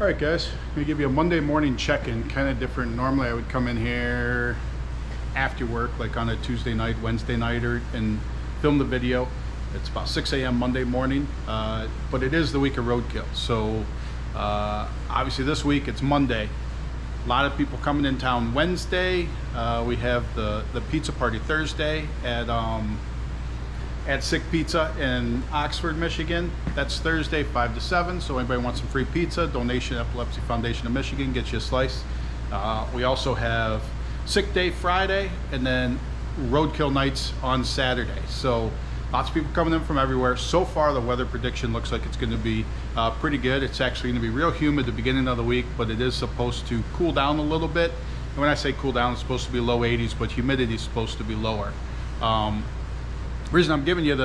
All right, guys, I'm gonna give you a Monday morning check-in, kind of different. Normally I would come in here after work, like on a Tuesday night, Wednesday night, and film the video. It's about 6 a.m. Monday morning, but it is the week of Roadkill. So obviously this week it's Monday. A lot of people coming in town Wednesday. We have the pizza party Thursday at Sick Pizza in Oxford, Michigan. That's Thursday, 5 to 7. So anybody wants some free pizza, donation Epilepsy Foundation of Michigan, get you a slice. We also have Sick Day Friday, and then Roadkill nights on Saturday. So lots of people coming in from everywhere. So far, the weather prediction looks like it's going to be pretty good. It's actually going to be real humid the beginning of the week, but it is supposed to cool down a little bit. And when I say cool down, it's supposed to be low 80s, but humidity is supposed to be lower. The reason I'm giving you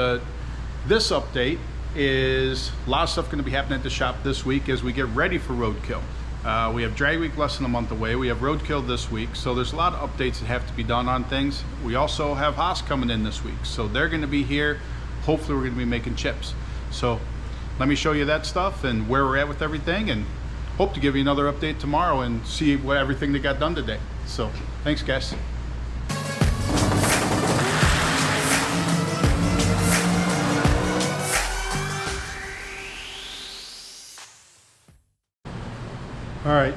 this update is a lot of stuff going to be happening at the shop this week as we get ready for Roadkill. We have Drag Week less than a month away. We have Roadkill this week, so there's a lot of updates that have to be done on things. We also have Haas coming in this week, so they're going to be here. Hopefully we're going to be making chips. So let me show you that stuff and where we're at with everything, and hope to give you another update tomorrow and see everything that got done today. So thanks, guys. All right,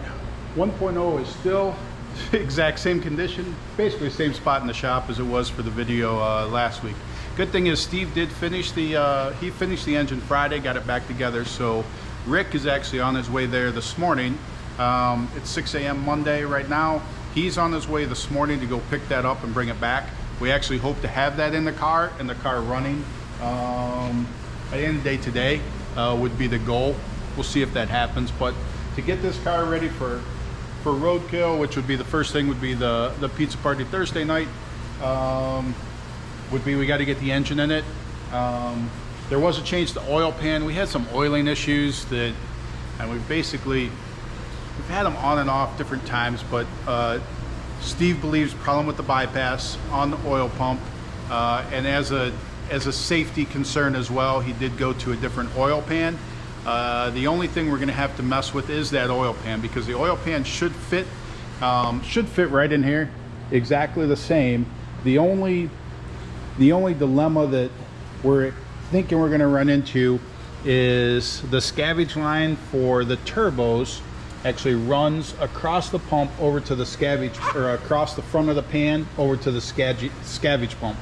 1.0 is still the exact same condition, basically the same spot in the shop as it was for the video last week. Good thing is Steve did finish the engine Friday, got it back together. So Rick is actually on his way there this morning. It's 6 a.m. Monday right now. He's on his way this morning to go pick that up and bring it back. We actually hope to have that in the car running at the end of the day today would be the goal. We'll see if that happens, but to get this car ready for Roadkill, which would be the first thing, would be the pizza party Thursday night. We got to get the engine in it. There was a change to oil pan. We had some oiling issues and we've had them on and off different times, but Steve believes problem with the bypass on the oil pump, and as a safety concern as well, he did go to a different oil pan. The only thing we're going to have to mess with is that oil pan, because the oil pan should fit right in here, exactly the same. The only dilemma that we're thinking we're going to run into is the scavenge line for the turbos actually runs across the pump over to the scavenge, or across the front of the pan over to the scavenge pump.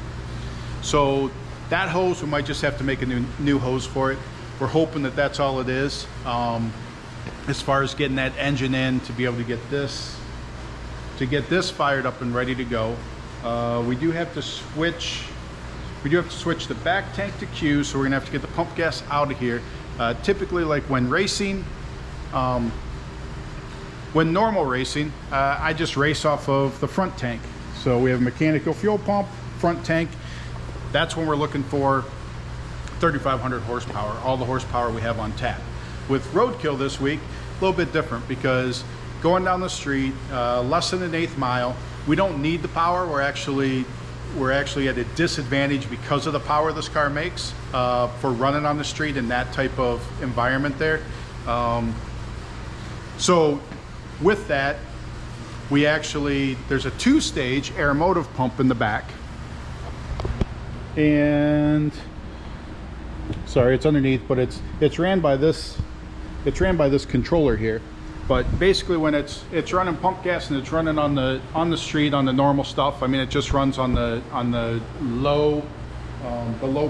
So that hose, we might just have to make a new hose for it. We're hoping that that's all it is. As far as getting that engine in to be able to get this fired up and ready to go, we do have to switch the back tank to Q, so we're gonna have to get the pump gas out of here. Typically, like when racing, when normal racing, I just race off of the front tank. So we have a mechanical fuel pump, front tank. That's when we're looking for 3,500 horsepower, all the horsepower we have on tap. With Roadkill this week, a little bit different, because going down the street, less than an eighth mile, we don't need the power. We're actually at a disadvantage because of the power this car makes for running on the street in that type of environment there. So with that, there's a 2-stage air motive pump in the back, and sorry, it's underneath, but it's ran by this controller here. But basically, when it's running pump gas and it's running on the street on the normal stuff, I mean, it just runs on the low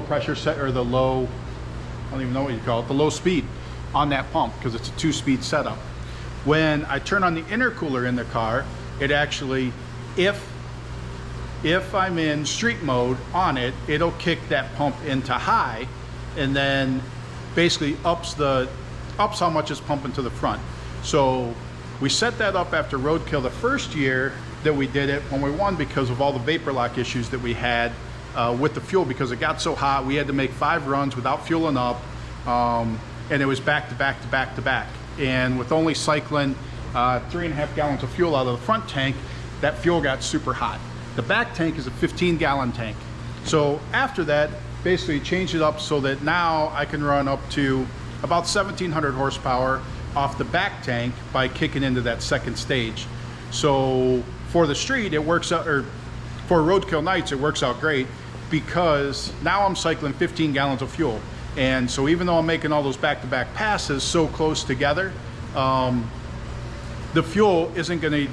pressure set, or the low, I don't even know what you call it, the low speed on that pump, because it's a 2-speed setup. When I turn on the intercooler in the car, it actually, if I'm in street mode on it, it'll kick that pump into high, and then basically ups how much is pumping to the front. So we set that up after Roadkill the first year that we did it, when we won, because of all the vapor lock issues that we had with the fuel, because it got so hot we had to make 5 runs without fueling up, and it was back to back to back to back. And with only cycling 3.5 gallons of fuel out of the front tank, that fuel got super hot. The back tank is a 15-gallon tank. So after that, basically changed it up so that now I can run up to about 1,700 horsepower off the back tank by kicking into that second stage. So for the street, it works out, or for roadkill nights, it works out great, because now I'm cycling 15 gallons of fuel. And so even though I'm making all those back-to-back passes so close together, the fuel isn't going to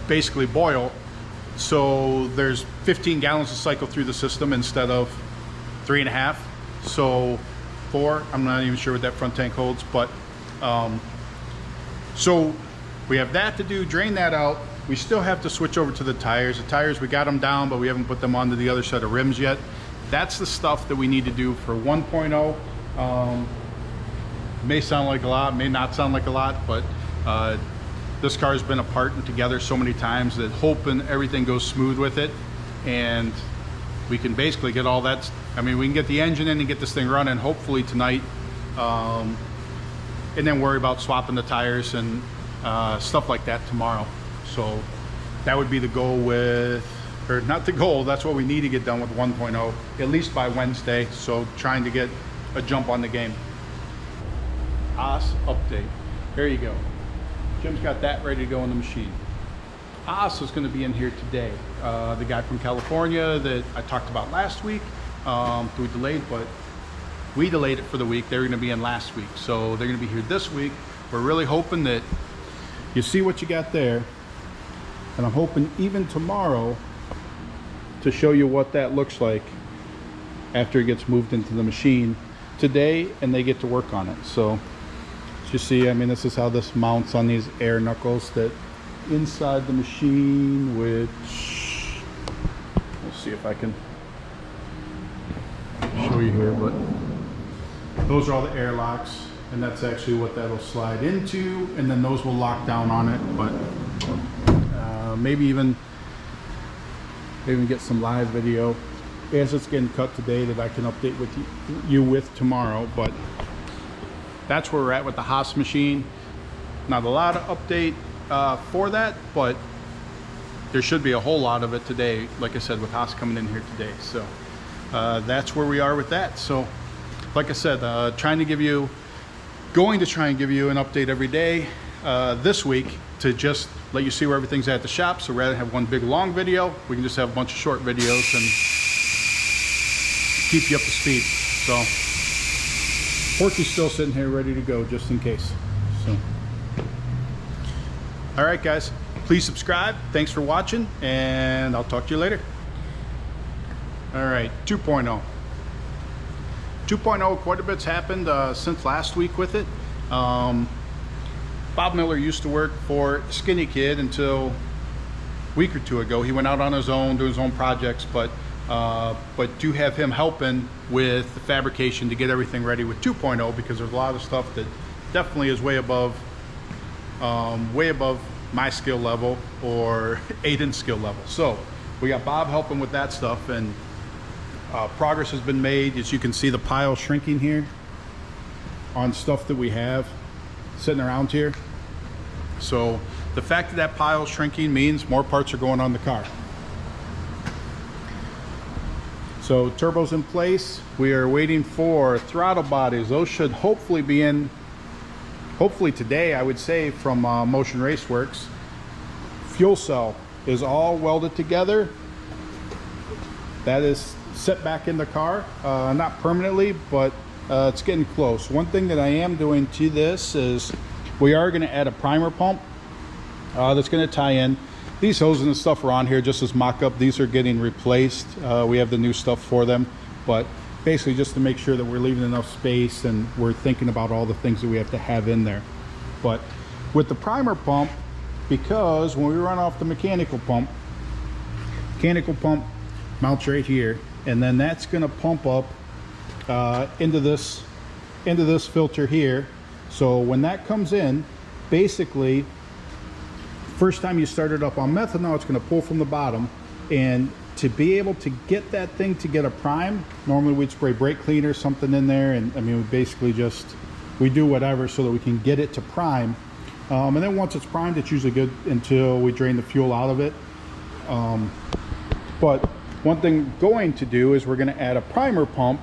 basically boil. So there's 15 gallons to cycle through the system instead of 3.5. So 4, I'm not even sure what that front tank holds, but so we have that to do, drain that out. We still have to switch over to the tires. The tires, we got them down, but we haven't put them onto the other set of rims yet. That's the stuff that we need to do for 1.0. May sound like a lot, may not sound like a lot, but this car has been apart and together so many times that hoping everything goes smooth with it, and we can basically get all that. I mean, we can get the engine in and get this thing running hopefully tonight, and then worry about swapping the tires and stuff like that tomorrow. So that would be the goal with, or not the goal, that's what we need to get done with 1.0, at least by Wednesday. So trying to get a jump on the game. Haas update. There you go. Jim's got that ready to go in the machine. Haas is going to be in here today. The guy from California that I talked about last week, we delayed, but we delayed it for the week. They were going to be in last week, so they're going to be here this week. We're really hoping that you see what you got there, and I'm hoping even tomorrow to show you what that looks like after it gets moved into the machine today and they get to work on it. So as you see, I mean, this is how this mounts on these air knuckles that inside the machine, which we'll see if I can show you here, but those are all the air locks, and that's actually what that'll slide into, and then those will lock down on it. But maybe even get some live video as it's getting cut today that I can update with you with tomorrow. But that's where we're at with the Haas machine. Not a lot of update for that, but there should be a whole lot of it today, like I said, with Haas coming in here today. So that's where we are with that. So like I said, going to try and give you an update every day this week to just let you see where everything's at the shop. So rather than have one big long video, we can just have a bunch of short videos and keep you up to speed. So Porky's still sitting here ready to go just in case. So all right, guys, please subscribe. Thanks for watching, and I'll talk to you later. All right, 2.0. 2.0, quite a bit's happened since last week with it. Bob Miller used to work for Skinny Kid until a week or two ago. He went out on his own, doing his own projects, but do have him helping with the fabrication to get everything ready with 2.0, because there's a lot of stuff that definitely is way above my skill level or Aiden's skill level. So we got Bob helping with that stuff, and progress has been made. As you can see, the pile shrinking here on stuff that we have sitting around here. So the fact that that pile is shrinking means more parts are going on the car. So turbo's in place. We are waiting for throttle bodies. Those should hopefully be in, hopefully today, I would say, from Motion Raceworks. Fuel cell is all welded together. That is set back in the car, not permanently, but it's getting close. One thing that I am doing to this is we are going to add a primer pump that's going to tie in. These hoses and stuff are on here just as mock-up. These are getting replaced. We have the new stuff for them, but basically just to make sure that we're leaving enough space and we're thinking about all the things that we have to have in there. But with the primer pump, because when we run off the mechanical pump mounts right here, and then that's going to pump up into this filter here. So when that comes in, basically first time you start it up on methanol, it's going to pull from the bottom, and to be able to get that thing to get a prime, normally we'd spray brake cleaner, something in there, and I mean, we basically just, we do whatever so that we can get it to prime. And then once it's primed, it's usually good until we drain the fuel out of it. But one thing going to do is we're going to add a primer pump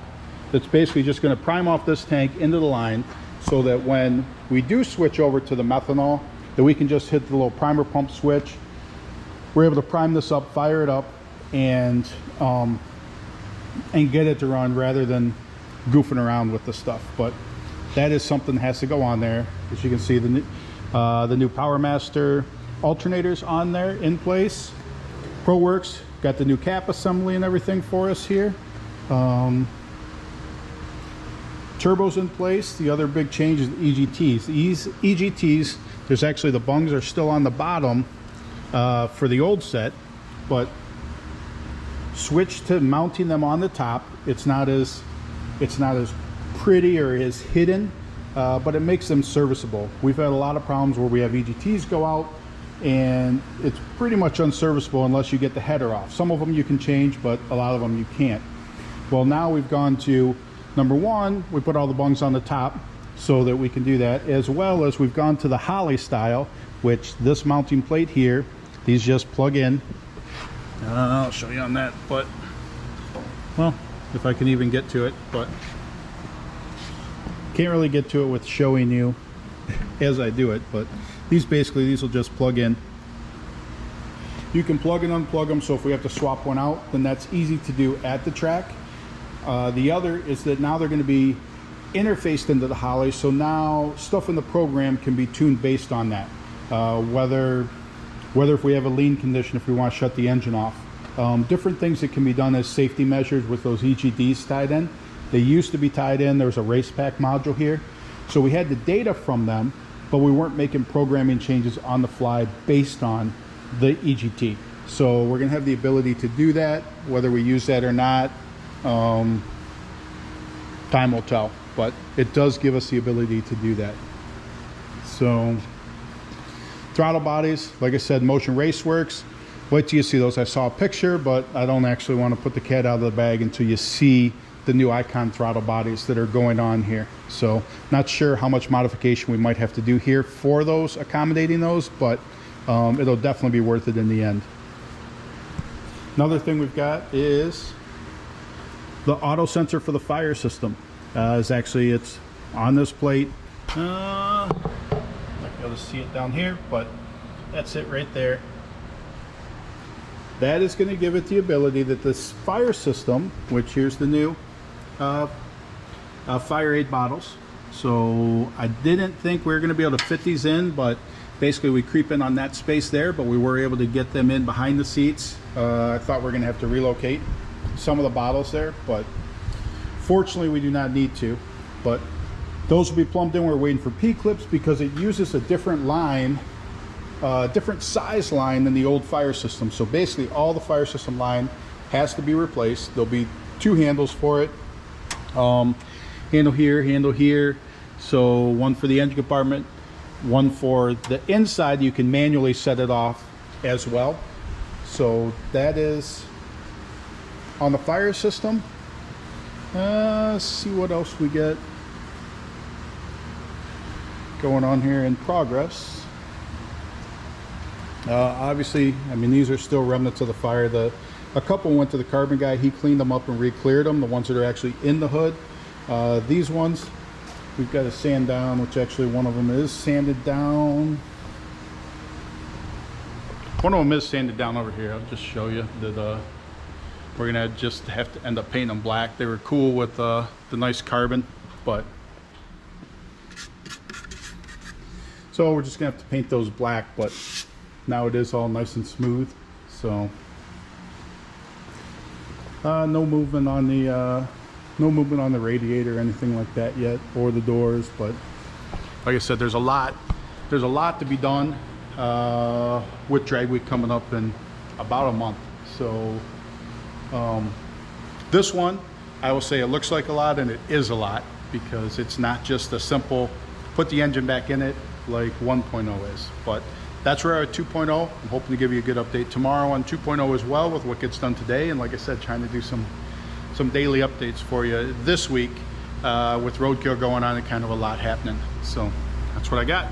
that's basically just going to prime off this tank into the line. So so that when we do switch over to the methanol, that we can just hit the little primer pump switch. We're able to prime this up, fire it up, and get it to run rather than goofing around with the stuff. But that is something that has to go on there. As you can see, the new Power Master alternators on there in place. ProWorks got the new cap assembly and everything for us here. Turbos in place. The other big change is the EGTs. These EGTs, there's actually, the bungs are still on the bottom for the old set, but switch to mounting them on the top. It's not as pretty or as hidden, but it makes them serviceable. We've had a lot of problems where we have EGTs go out and it's pretty much unserviceable unless you get the header off. Some of them you can change, but a lot of them you can't. Well, now we've gone to number one, we put all the bungs on the top so that we can do that, as well as we've gone to the Holley style, which this mounting plate here, these just plug in. I'll show you on that, but, well, if I can even get to it, but can't really get to it with showing you as I do it. But these will just plug in. You can plug and unplug them, so if we have to swap one out, then that's easy to do at the track. The other is that now they're going to be interfaced into the Holley, so now stuff in the program can be tuned based on that. Whether if we have a lean condition, if we want to shut the engine off. Different things that can be done as safety measures with those EGDs tied in. They used to be tied in. There was a race pack module here. So we had the data from them, but we weren't making programming changes on the fly based on the EGT. So we're going to have the ability to do that. Whether we use that or not, time will tell. But it does give us the ability to do that. So throttle bodies, like I said, Motion Raceworks. Wait till you see those. I saw a picture, but I don't actually want to put the cat out of the bag until you see the new Icon throttle bodies that are going on here. So not sure how much modification we might have to do here for those, accommodating those, but it'll definitely be worth it in the end. Another thing we've got is the auto sensor for the fire system. It's on this plate. Might be able to see it down here, but that's it right there. That is going to give it the ability that this fire system, which here's the new fire aid bottles. So I didn't think we were going to be able to fit these in, but basically we creep in on that space there, but we were able to get them in behind the seats. I thought we were going to have to relocate some of the bottles there, but fortunately we do not need to. But those will be plumbed in. We're waiting for P-clips because it uses a different line, different size line than the old fire system. So basically all the fire system line has to be replaced. There'll be two handles for it. Handle here. So one for the engine compartment, one for the inside. You can manually set it off as well. So that is on the fire system. Let's see what else we get going on here in progress. Obviously, I mean, these are still remnants of the fire. A couple went to the carbon guy. He cleaned them up and re-cleared them, the ones that are actually in the hood. These ones we've got to sand down, which actually one of them is sanded down. One of them is sanded down over here. I'll just show you that we're gonna just have to end up painting them black. They were cool with the nice carbon, but so we're just gonna have to paint those black, but now it is all nice and smooth. So no movement on the radiator or anything like that yet, or the doors. But like I said, there's a lot to be done with drag week coming up in about a month. So this one, I will say it looks like a lot, and it is a lot, because it's not just a simple put the engine back in it like 1.0 is. But that's where we're at 2.0. I'm hoping to give you a good update tomorrow on 2.0 as well, with what gets done today. And like I said, trying to do some daily updates for you this week with Roadkill going on and kind of a lot happening. So that's what I got.